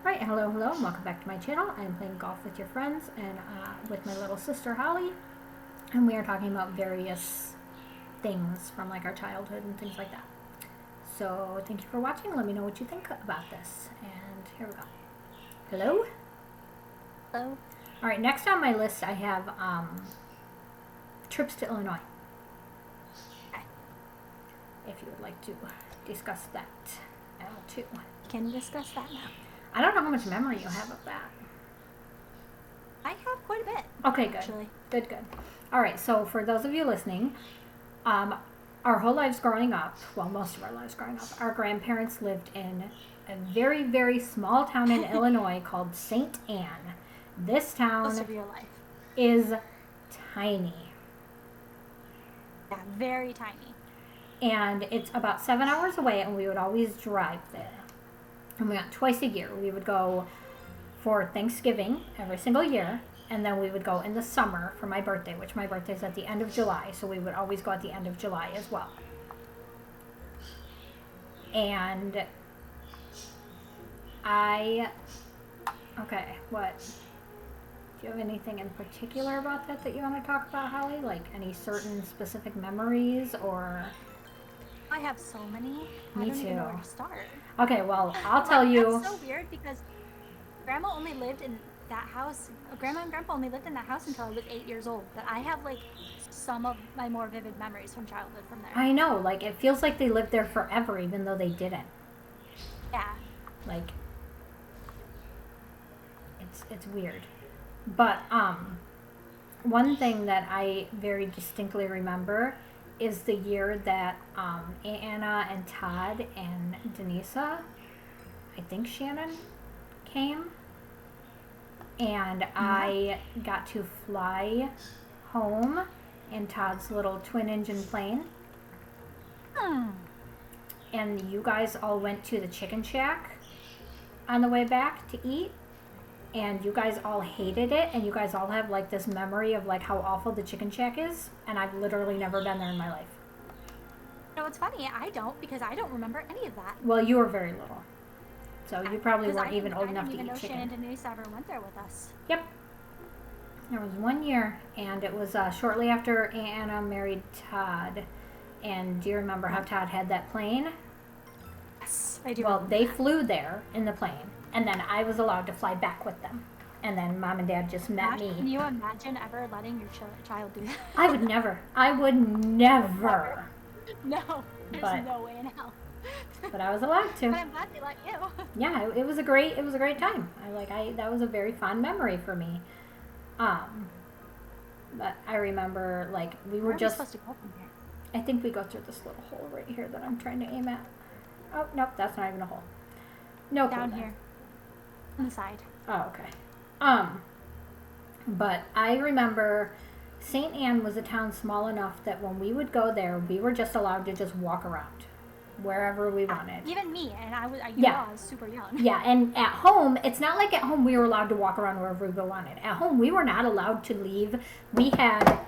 Right, hello, and welcome back to my channel. I'm playing golf with your friends and with my little sister Holly, and we are talking about various things from like our childhood and things like that. So thank you for watching. Let me know what you think about this. And here we go. Hello? Hello. All right, next on my list I have trips to Illinois. Okay. If you would like to discuss that too. Can discuss that now. I don't know how much memory you have of that. I have quite a bit. Okay, good. Actually. Good. All right, so for those of you listening, our whole lives growing up, well, most of our lives growing up, our grandparents lived in a very, very small town in Illinois called St. Anne. This town Most of your life. is tiny. Yeah, very tiny. And it's about 7 hours away, and we would always drive there. And we went twice a year. We would go for Thanksgiving every single year, and then we would go in the summer for my birthday, which my birthday is at the end of July, so we would always go at the end of July as well. And okay, what? Do you have anything in particular about that you want to talk about, Holly? Like any certain specific memories or? I have so many. Me I don't too. even know where to start. Okay, well, I'll tell you. That's so weird because Grandma only lived in that house. Grandma and Grandpa only lived in that house until I was 8 years old. But I have like some of my more vivid memories from childhood from there. I know, like it feels like they lived there forever, even though they didn't. Yeah. Like it's weird. But one thing that I very distinctly remember is the year that Aunt Anna and Todd and Denisa, I think Shannon, came, and I got to fly home in Todd's little twin-engine plane. And you guys all went to the Chicken Shack on the way back to eat, and you guys all hated it, and you guys all have like this memory of like how awful the Chicken Shack is, and I've literally never been there in my life. No, it's funny. I don't, because I don't remember any of that. Well, you were very little, so you probably weren't even old enough to eat I didn't even know chicken. Shannon and Denise ever went there with us. Yep. There was one year, and it was shortly after Aunt Anna married Todd. And do you remember how Todd had that plane? Yes, I do. Well, they flew there in the plane, and then I was allowed to fly back with them. And then Mom and Dad just met me. Can you imagine ever letting your child do that? I would never. No, there's no way in hell. But I was allowed to. But I'm glad they let you. Yeah, it was a great time. That was a very fond memory for me. But I remember like we were just supposed to go from here? I think we go through this little hole right here that I'm trying to aim at. Oh, nope, that's not even a hole. No, down here on the side. Oh, okay. But I remember St. Anne was a town small enough that when we would go there, we were just allowed to just walk around wherever we wanted. Even me, and I was super young. Yeah, and at home, it's not like at home we were allowed to walk around wherever we wanted. At home, we were not allowed to leave. We had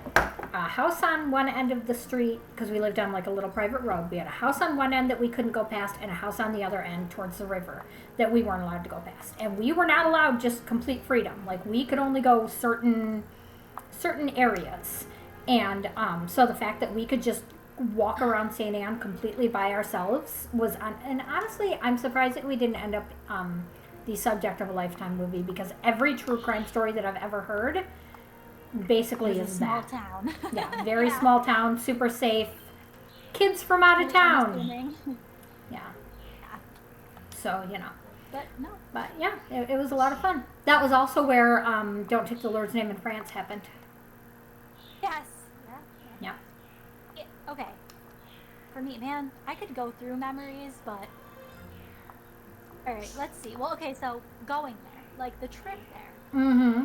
a house on one end of the street because we lived on like a little private road. We had a house on one end that we couldn't go past, and a house on the other end towards the river that we weren't allowed to go past. And we were not allowed just complete freedom. Like we could only go certain areas. And so the fact that we could just walk around St. Anne completely by ourselves was and honestly I'm surprised that we didn't end up the subject of a Lifetime movie, because every true crime story that I've ever heard basically is small that. Town. Yeah, very small town, super safe, kids from out of town. Yeah. So but yeah, it was a lot of fun. That was also where Don't Take the Lord's Name in France happened. Yes. Yeah. Okay. For me, man, I could go through memories, but alright, let's see. Well, okay, so going there, like the trip there. Mm-hmm.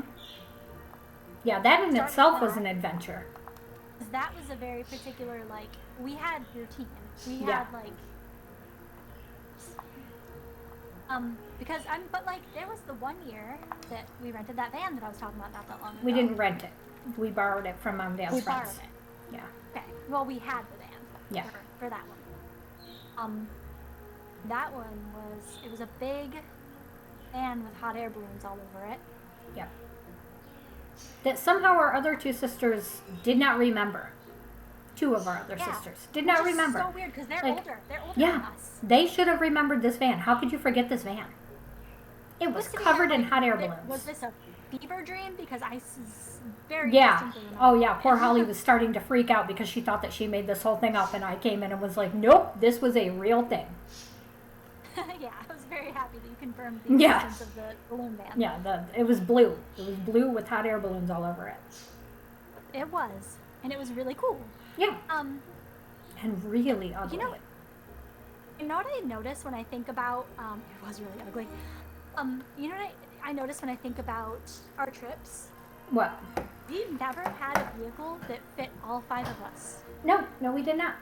Yeah, that in itself was an adventure. That was a very particular, like, we had routine. We had, like, but like, there was the one year that we rented that van that I was talking about not that long ago. We didn't rent it. We borrowed it from Mom and Dad's friends. We borrowed it. Yeah. Okay. Well, we had the van. Yeah. For that one. That one was, it was a big van with hot air balloons all over it. Yep. That somehow our other two sisters did not remember. Two of our other sisters did not remember. So weird because they're Like, older. They're older yeah, than us. they should have remembered this van. How could you forget this van? It was covered in hot air balloons. Was this a fever dream? Because I very Yeah. distinctly remember. Oh yeah. Poor Holly was starting to freak out because she thought that she made this whole thing up, and I came in and was like, "Nope, this was a real thing." Yeah, I was very happy that you confirmed the Yeah. existence of the balloon van. Yeah. It was blue. It was blue with hot air balloons all over it. It was, and it was really cool. Yeah. And really ugly. You know what I noticed when I think about it was really ugly. You know what I noticed when I think about our trips? What? We never had a vehicle that fit all 5 of us. No, we did not.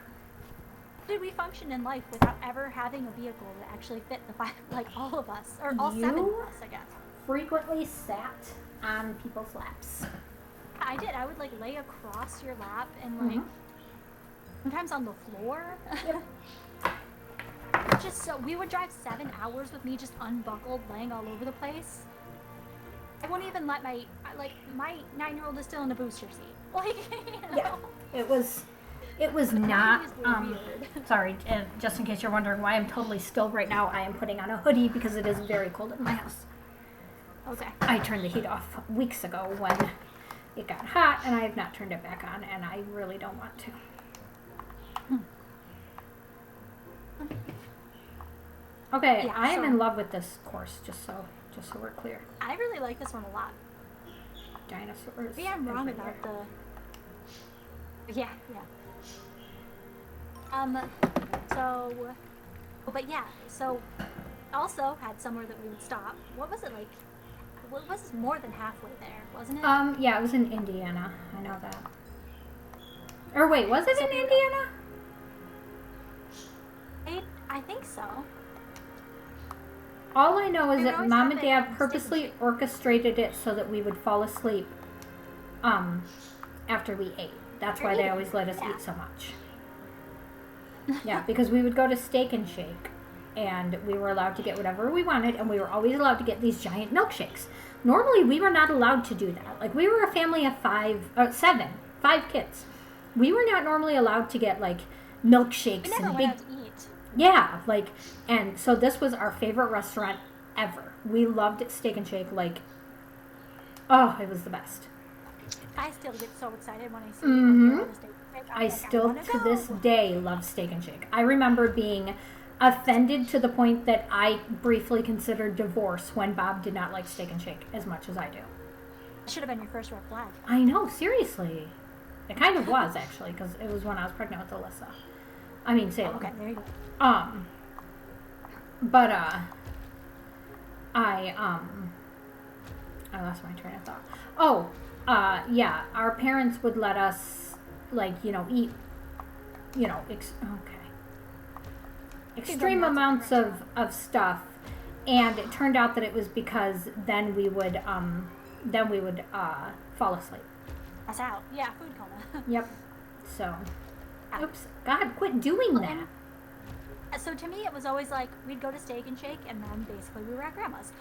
How did we function in life without ever having a vehicle that actually fit the 5, like all of us, or all 7 of us, I guess? Frequently sat on people's laps. I did. I would like lay across your lap and like sometimes on the floor. Yep. Just so we would drive 7 hours with me just unbuckled, laying all over the place. I won't even let my 9-year-old is still in a booster seat. Like, you know? Yeah. It was not. Nineties were weird. Sorry, and just in case you're wondering why I'm totally still right now, I am putting on a hoodie because it is very cold in my house. Okay. I turned the heat off weeks ago when it got hot, and I have not turned it back on, and I really don't want to. Okay, Yeah, I am so- in love with this course, just so we're clear. I really like this one a lot. Dinosaurs. Maybe I'm wrong everywhere. about the. Yeah. But yeah. So, also had somewhere that we would stop. What was it like? What was more than halfway there, wasn't it? Yeah, it was in Indiana. I know that. Or wait, was it So in we were- Indiana? I think so. All I know is We that always Mom had and the Dad Steak and purposely Shake. orchestrated it so that we would fall asleep after we ate. That's why they always let us Yeah. eat so much. Yeah, because we would go to Steak and Shake, and we were allowed to get whatever we wanted, and we were always allowed to get these giant milkshakes. Normally, we were not allowed to do that. Like, we were a family of 5 kids. We were not normally allowed to get, like, milkshakes We never and went big... out to eat. Yeah, like, and so this was our favorite restaurant ever. We loved Steak and Shake, like, oh, it was the best. I still get so excited when I see Mhm. people on the Steak and Shake. I'm I like, still, wanna to go. this day, love Steak and Shake. I remember being offended to the point that I briefly considered divorce when Bob did not like Steak and Shake as much as I do. Should have been your first red flag. I know, seriously. It kind of was, actually, because it was when I was pregnant with Alyssa. I mean, Salem. Okay, there you go. But, I lost my train of thought. Oh, yeah, our parents would let us, like, eat, extreme lots of amounts different of stuff, and it turned out that it was because then we would fall asleep. Pass out. Yeah, food coma. Yep. So, oops, God, quit doing Well, that. So to me, it was always like we'd go to Steak and Shake, and then basically we were at Grandma's.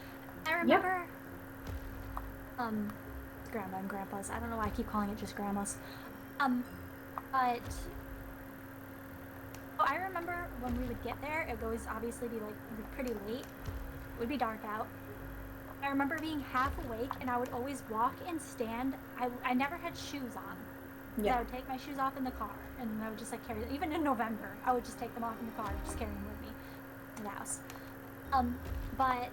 I remember, Grandma and Grandpa's. I don't know why I keep calling it just Grandma's. But I remember when we would get there, it would always obviously be like pretty late. It would be dark out. I remember being half awake, and I would always walk and stand. I never had shoes on. So Yeah. I would take my shoes off in the car, and I would just like carry them. Even in November, I would just take them off in the car and just carry them with me to the house. But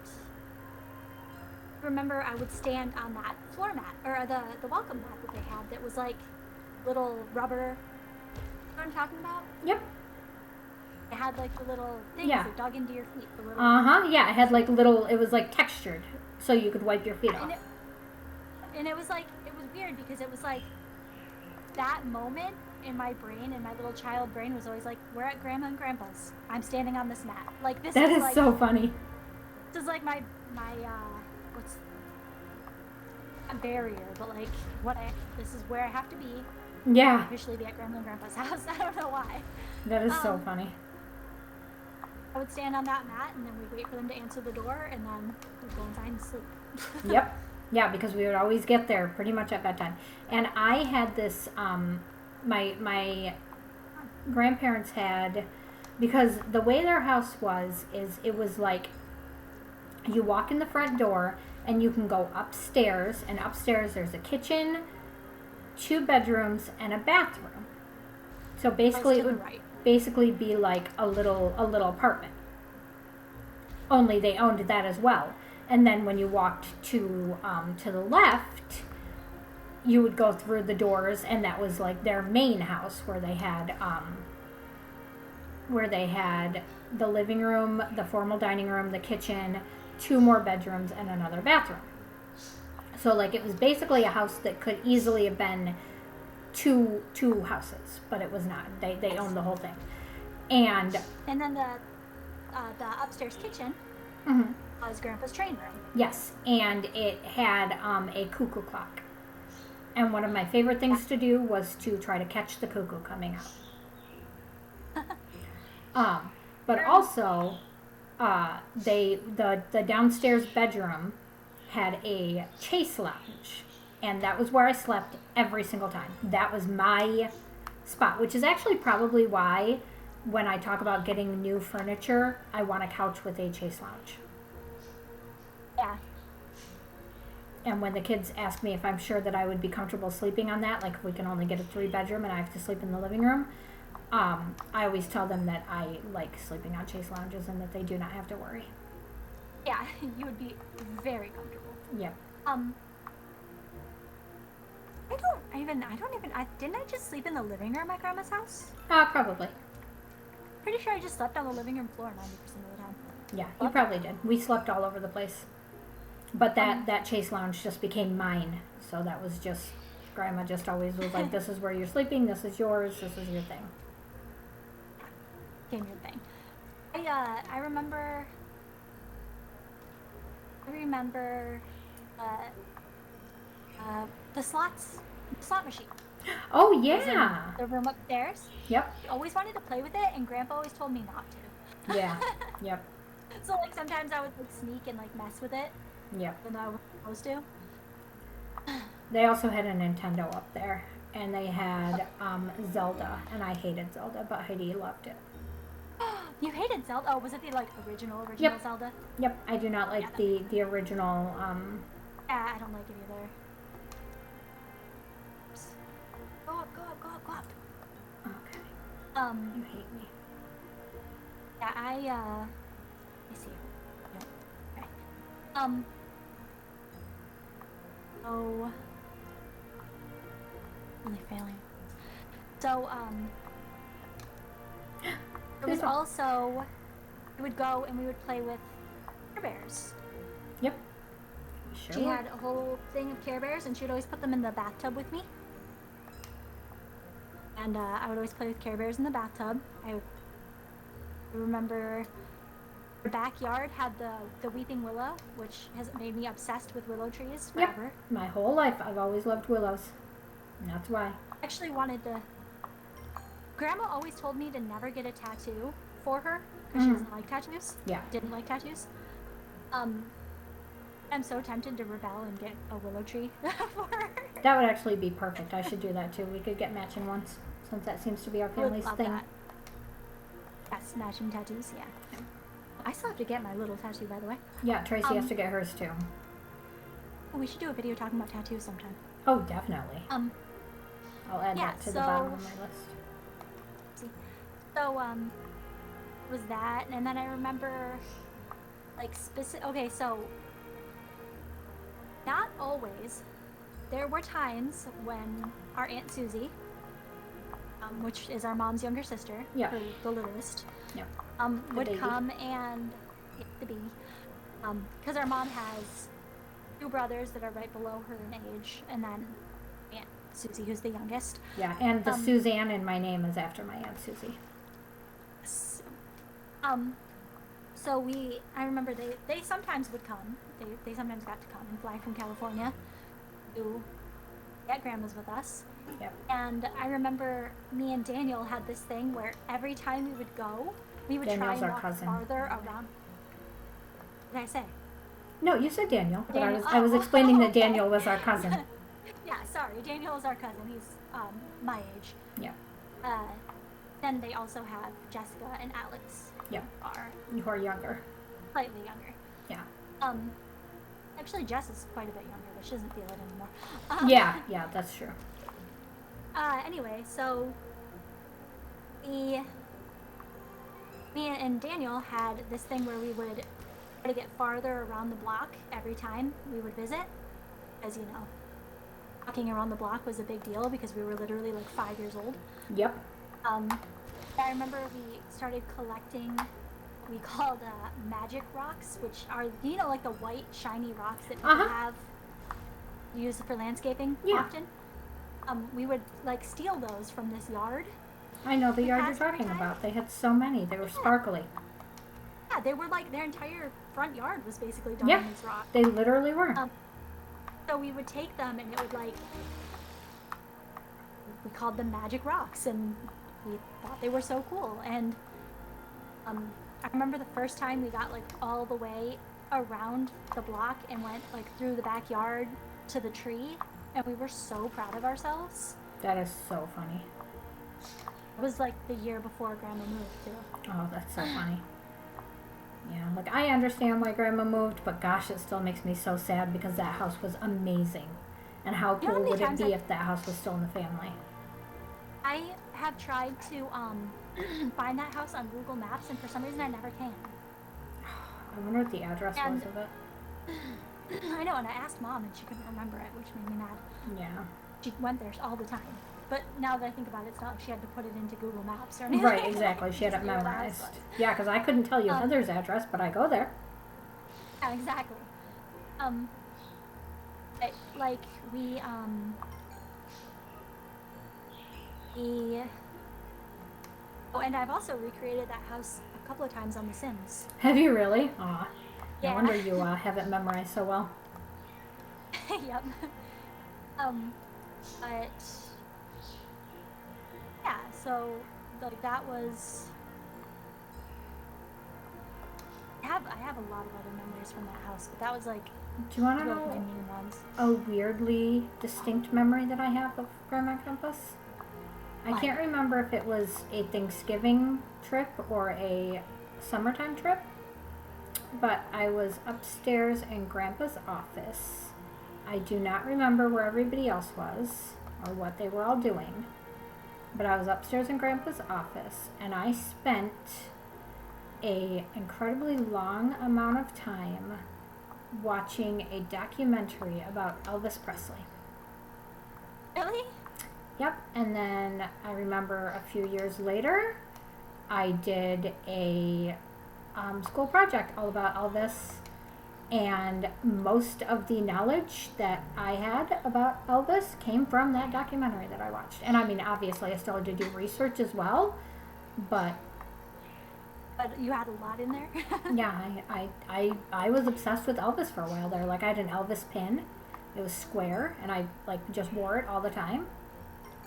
remember, I would stand on that floor mat, or the welcome mat that they had that was like little rubber. You know what I'm talking about? Yep. It had like the little things Yeah. that dug into your feet. The little, Yeah, it had like it was like textured, so you could wipe your feet off. and it was like, it was weird because it was like, that moment in my brain, in my little child brain, was always like, we're at Grandma and Grandpa's. I'm standing on this mat. Like, this That is is like, so funny. this is like my what's a barrier, but like, this is where I have to be. Yeah, Officially be at Grandma and Grandpa's house. I don't know why. that is so Um, funny. I would stand on that mat, and then we'd wait for them to answer the door, and then we'd go inside and sleep. Yep. Yeah, because we would always get there pretty much at bedtime. And I had this, my grandparents had, because the way their house was, is it was like you walk in the front door and you can go upstairs, and upstairs there's a kitchen, 2 bedrooms, and a bathroom. So basically, to it the would right. basically be like a little apartment. Only they owned that as well. And then when you walked to the left, you would go through the doors, and that was like their main house where they had the living room, the formal dining room, the kitchen, 2 more bedrooms, and another bathroom. So like it was basically a house that could easily have been two houses, but it was not. They owned the whole thing. And then the upstairs kitchen mhm, was Grandpa's train room. yes, and it had a cuckoo clock. And one of my favorite things to do was to try to catch the cuckoo coming out. But also, the downstairs bedroom had a chase lounge, and that was where I slept every single time. That was my spot, which is actually probably why when I talk about getting new furniture, I want a couch with a chase lounge. Yeah. And when the kids ask me if I'm sure that I would be comfortable sleeping on that, like if we can only get a 3-bedroom and I have to sleep in the living room, I always tell them that I like sleeping on chase lounges and that they do not have to worry. Yeah, you would be very comfortable. Yep. Didn't I just sleep in the living room at Grandma's house? Probably. Pretty sure I just slept on the living room floor 90% of the time. Yeah, you probably did. We slept all over the place. But that chase lounge just became mine. So that was just, Grandma just always was like, this is where you're sleeping, this is yours, this is your thing. Became your thing. I remember the slot machine. Oh, Was in yeah. the room upstairs. Yep. I always wanted to play with it, and Grandpa always told me not to. Yeah. Yep. So like sometimes I would like sneak and like mess with it, Yep. even though I wasn't supposed to. They also had a Nintendo up there. And they had Zelda. And I hated Zelda, but Heidi loved it. You hated Zelda? Oh, was it the like original Yep. Zelda? Yep. I do not like the original. Yeah, I don't like it either. Go up, go up, go up, go up. Okay. You hate me. Yeah, I see. No. Okay. Oh. Really failing. So, it was also, we would go and we would play with Care Bears. Yep. Sure. She had a whole thing of Care Bears, and she would always put them in the bathtub with me. And I would always play with Care Bears in the bathtub. I remember the backyard had the Weeping Willow, which has made me obsessed with willow trees forever. Yep. My whole life, I've always loved willows. And that's why. I actually wanted to. Grandma always told me to never get a tattoo for her because she doesn't like tattoos. Yeah. Didn't like tattoos. I'm so tempted to rebel and get a willow tree for her. That would actually be perfect. I should do that too. We could get matching ones since that seems to be our I would family's love thing. that. Yes, matching tattoos. Yeah. I still have to get my little tattoo, by the way. Yeah, Tracy has to get hers too. We should do a video talking about tattoos sometime. Oh, definitely. I'll add yeah, that to the bottom of my list. So, was that, and then I remember, like, okay, so, not always. There were times when our Aunt Susie, which is our mom's younger sister, Yeah. the littlest, Yep. would baby. come and, the baby, because our mom has 2 brothers that are right below her in age, and then Aunt Susie, who's the youngest. Yeah, and the Suzanne in my name is after my Aunt Susie. So I remember they sometimes would come. They sometimes got to come and fly from California to get Grandma's with us. Yep. And I remember me and Daniel had this thing where every time we would go, we would Daniel's try our and walk cousin. farther around. What did I say? No, you said Daniel, but Daniel. I was explaining that Okay. Daniel was our cousin. Yeah, sorry. Daniel is our cousin. He's my age. Yeah. Then they also have Jessica and Alex. Yep. Are You are younger. slightly younger. Yeah. Actually, Jess is quite a bit younger, but she doesn't feel it anymore. Yeah, that's true. Anyway, so me and Daniel had this thing where we would try to get farther around the block every time we would visit, as you know, walking around the block was a big deal because we were literally like 5 years old. Yep. I remember we started collecting what we called magic rocks, which are, you know, like the white shiny rocks that people have used for landscaping often. We would like steal those from this yard. I know the yard you're talking about. They had so many. They were sparkly. Yeah, they were like, their entire front yard was basically done on these rocks. They literally were. So we would take them and it would like, we called them magic rocks and we thought they were so cool. And I remember the first time we got like all the way around the block and went like through the backyard to the tree, and we were so proud of ourselves. That is so funny. It was like the year before Grandma moved too. Oh, that's so funny. Yeah, like I understand why Grandma moved, but gosh, it still makes me so sad because that house was amazing. And how You know cool how would many it be times if that house was still in the family? I have tried to find that house on Google Maps, and for some reason I never can. I wonder what the address was of it. I know, and I asked Mom, and she couldn't remember it, which made me mad. Yeah. She went there all the time. But now that I think about it, it's not like she had to put it into Google Maps or anything. Right, exactly. She had it Just knew where the house memorized. was. Yeah, because I couldn't tell you Heather's address, but I go there. Yeah, exactly. Like we oh, and I've also recreated that house a couple of times on The Sims. Have you really? Aw. No Yeah. wonder you have it memorized so well. Yep. But yeah, so like that was. I have a lot of other memories from that house, but that was like Do you want to two of my know main ones. a weirdly distinct memory that I have of Grandma Compass? I What? can't remember if it was a Thanksgiving trip or a summertime trip, but I was upstairs in Grandpa's office. I do not remember where everybody else was or what they were all doing, but I was upstairs in Grandpa's office and I spent a incredibly long amount of time watching a documentary about Elvis Presley. Really? Yep, and then I remember a few years later, I did a school project all about Elvis, and most of the knowledge that I had about Elvis came from that documentary that I watched. And I mean, obviously, I still had to do research as well, but But you had a lot in there. yeah, I was obsessed with Elvis for a while there. Like, I had an Elvis pin. It was square, and I like just wore it all the time.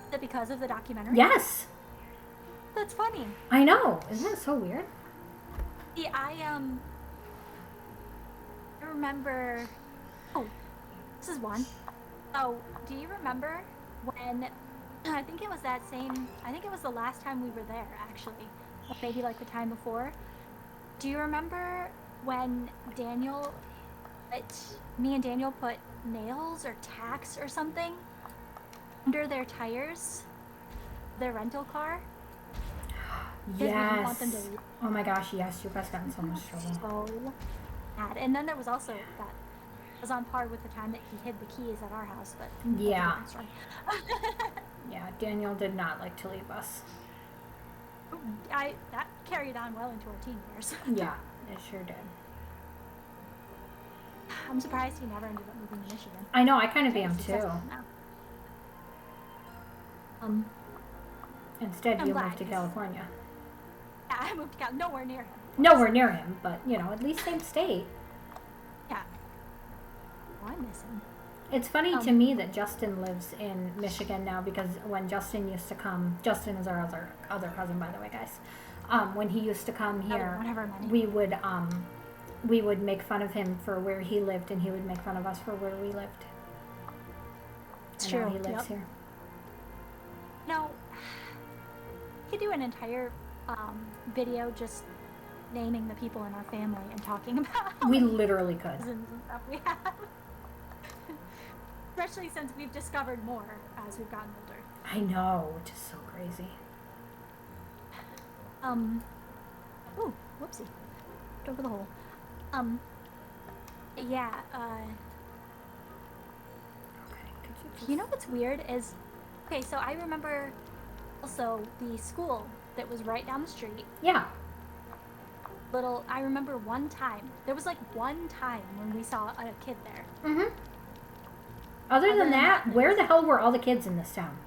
Is it because of the documentary? Yes, That's funny. I know. Isn't that so weird? See, I remember. Oh, this is one. Oh, do you remember when? I think it was that same. I think it was the last time we were there, actually. Or maybe like the time before. Do you remember when me and Daniel put nails or tacks or something under their tires, their rental car? We didn't want them Yes. to Oh my gosh, yes. You guys got in so much trouble. so bad. And then there was also that was on par with the time that he hid the keys at our house, but that's a Yeah. different story. Yeah, Daniel did not like to leave us. That carried on well into our teen years. Yeah, it sure did. I'm surprised he never ended up moving to Michigan. I know, I kind of am He's too. successful now. Instead, I'm you glad, moved to 'cause- California. Yeah, I moved to nowhere near him. Nowhere near him, but you know, at least same state. Yeah. Oh, I miss him. It's funny to me that Justin lives in Michigan now because when Justin used to come, Justin is our other cousin, by the way, guys. when he used to come here, whatever many. we would make fun of him for where he lived, and he would make fun of us for where we lived. It's And true. now he lives Yep. here. No, we could do an entire video just naming the people in our family and talking about how We many literally could. cousins and stuff we have. Especially since we've discovered more as we've gotten older. I know, which is so crazy. Ooh, whoopsie. Over the hole. Yeah, Okay, could you just... you know what's weird is, okay, so I remember also the school that was right down the street. Yeah. I remember one time, there was like one time when we saw a kid there. Mm-hmm. Other than that, where the hell were all the kids in this town?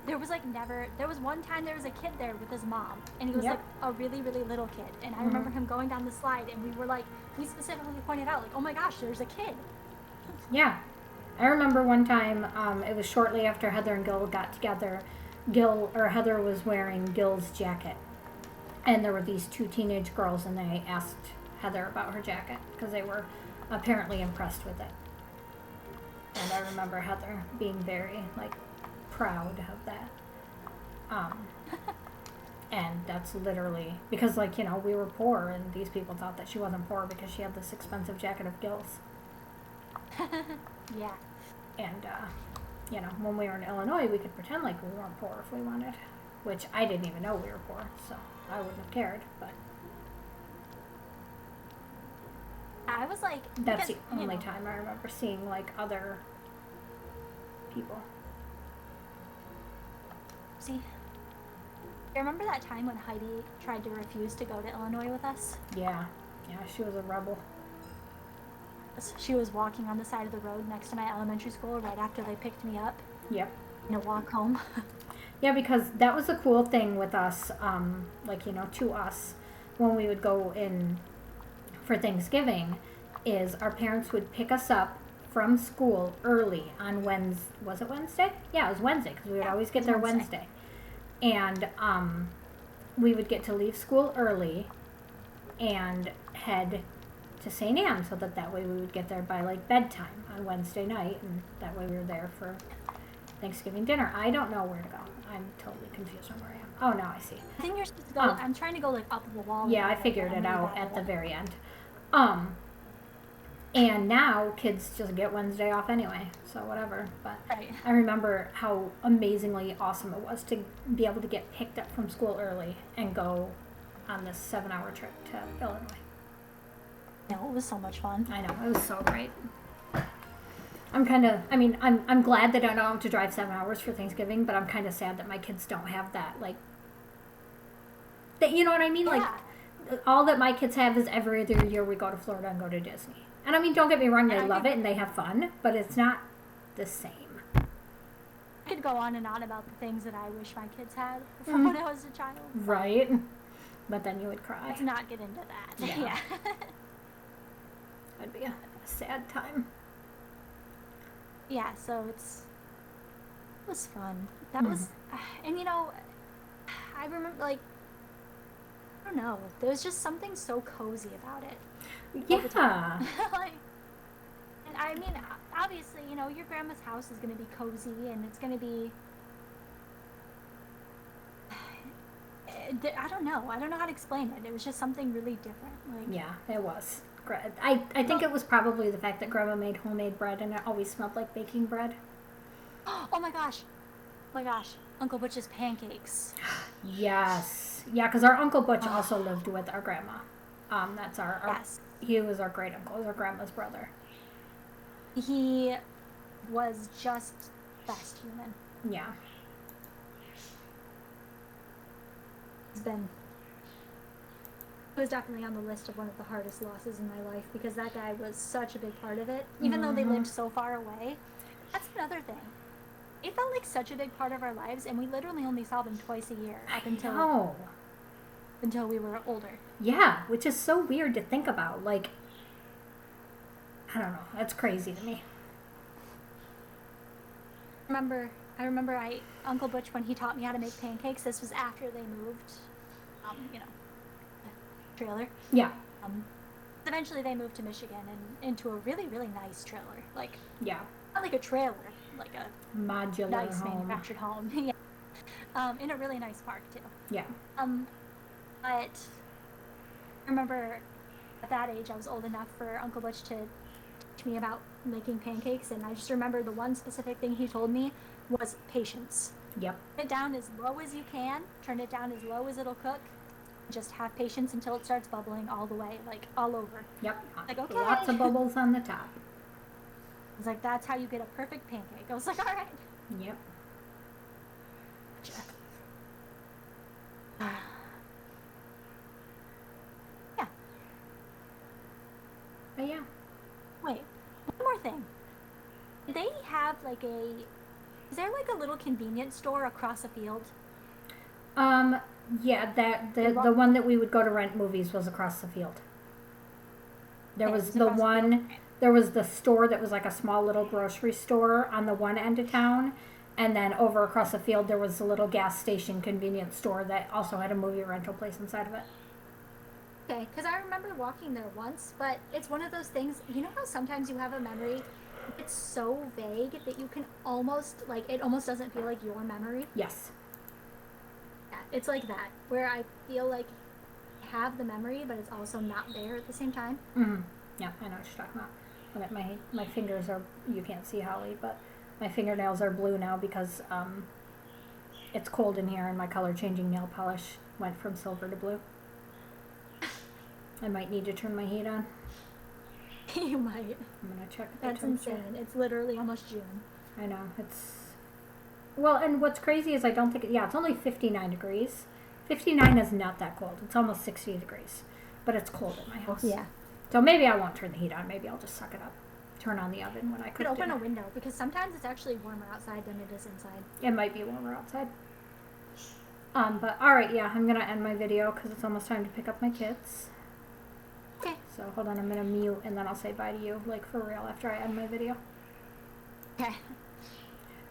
There was like never, there was one time there was a kid there with his mom, and he was Yep. like a really, really little kid. And I remember him going down the slide, and we were like, we specifically pointed out, like, oh my gosh, there's a kid. Yeah. I remember one time, it was shortly after Heather and Gil got together. Heather was wearing Gil's jacket. And there were these two teenage girls, and they asked Heather about her jacket because they were apparently impressed with it. And I remember Heather being very, like, proud of that. And that's literally because, like, you know, we were poor, and these people thought that she wasn't poor because she had this expensive jacket of Gil's. Yeah. And, you know, when we were in Illinois, we could pretend like we weren't poor if we wanted, which I didn't even know we were poor, so I wouldn't have cared, but I was like, that's because, the you only know, time I remember seeing, like, other people. See, I remember that time when Heidi tried to refuse to go to Illinois with us? Yeah, she was a rebel. She was walking on the side of the road next to my elementary school right after they picked me up Yep. in a walk home. Yeah, because that was the cool thing with us, like, you know, to us, when we would go in for Thanksgiving, is our parents would pick us up from school early on Wednesday. Was it Wednesday? Yeah, it was Wednesday, because we would always get there Wednesday. And we would get to leave school early and head to St. Anne, so that way we would get there by, like, bedtime on Wednesday night, and that way we were there for Thanksgiving dinner. I don't know where to go. I'm totally confused on where I am. Oh, now I see. I think you're supposed to go, Oh. I'm trying to go like up the wall. Yeah, I like, figured I'm it really out bad at the it. very end. And now kids just get Wednesday off anyway, so whatever. But Right. I remember how amazingly awesome it was to be able to get picked up from school early and go on this 7-hour trip to Illinois. No, it was so much fun. I know, it was so great. I'm glad that I don't have to drive 7 hours for Thanksgiving, but I'm kind of sad that my kids don't have that, like, that, you know what I mean? Yeah. Like, all that my kids have is every other year we go to Florida and go to Disney. And I mean, don't get me wrong, they And I love think- it and they have fun, but it's not the same. I could go on and on about the things that I wish my kids had from when I was a child. Right? But then you would cry. Let's not get into that. Yeah. That'd be a sad time. Yeah, so it was fun. That was, and you know, I remember, like, I don't know, there was just something so cozy about it. Yeah. Like, and I mean, obviously, you know, your grandma's house is going to be cozy, and it's going to be, I don't know how to explain it. It was just something really different. Like, Yeah, it was. I think it was probably the fact that Grandma made homemade bread and it always smelled like baking bread. oh my gosh, Uncle Butch's pancakes. Yes. Yeah, because our Uncle Butch also lived with our grandma. That's our Yes. He was our great uncle. He was our grandma's brother. He was just best human. Yeah. It was definitely on the list of one of the hardest losses in my life because that guy was such a big part of it. Even though they lived so far away. That's another thing. It felt like such a big part of our lives, and we literally only saw them twice a year up until we were older. Yeah, which is so weird to think about. Like, I don't know. That's crazy to me. I remember Uncle Butch, when he taught me how to make pancakes, this was after they moved you know, trailer. Yeah. Eventually they moved to Michigan and into a really, really nice trailer. Like, Yeah. not like a trailer, like a Modular nice home. manufactured home. Yeah. In a really nice park too. Yeah. But I remember at that age I was old enough for Uncle Butch to teach me about making pancakes, and I just remember the one specific thing he told me was patience. Yep. Turn it down as low as you can, turn it down as low as it'll cook. Just have patience until it starts bubbling all the way, like all over. Yep. Like, okay. Lots of bubbles on the top. It's like, that's how you get a perfect pancake. I was like, all right. Yep. Gotcha. Yeah. But yeah. Wait, one more thing. Did they have like is there like a little convenience store across a field? Yeah, that the one that we would go to rent movies was across the field. There Okay, was it's the across the field. one, there was the store that was like a small little grocery store on the one end of town, and then over across the field there was a little gas station convenience store that also had a movie rental place inside of it. Okay, because I remember walking there once, but it's one of those things. You know how sometimes you have a memory, it's so vague that you can almost like it almost doesn't feel like your memory. Yes. Yeah, it's like that where I feel like I have the memory, but it's also not there at the same time. Mm-hmm. Yeah, I know what you're talking about. Look at my fingers are, you can't see Holly, but my fingernails are blue now because it's cold in here and my color changing nail polish went from silver to blue. I might need to turn my heat on. You might. I'm gonna check the That's temperature. insane. It's literally almost June. I know, it's... Well, and what's crazy is I don't think... Yeah, it's only 59 degrees. 59 is not that cold. It's almost 60 degrees. But it's cold at my house. Yeah. So maybe I won't turn the heat on. Maybe I'll just suck it up. Turn on the oven when I You could cook open dinner. a window because sometimes it's actually warmer outside than it is inside. It might be warmer outside. But alright, yeah, I'm gonna end my video because it's almost time to pick up my kids. Okay. So hold on, I'm gonna mute and then I'll say bye to you, like for real, after I end my video. Okay.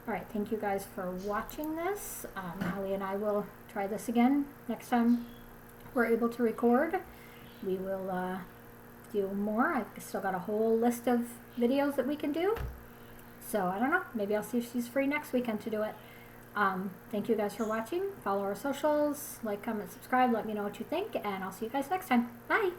Alright, thank you guys for watching this. Holly and I will try this again next time we're able to record. We will do more. I've still got a whole list of videos that we can do. So I don't know, maybe I'll see if she's free next weekend to do it. Thank you guys for watching. Follow our socials, like, comment, subscribe, let me know what you think, and I'll see you guys next time. Bye!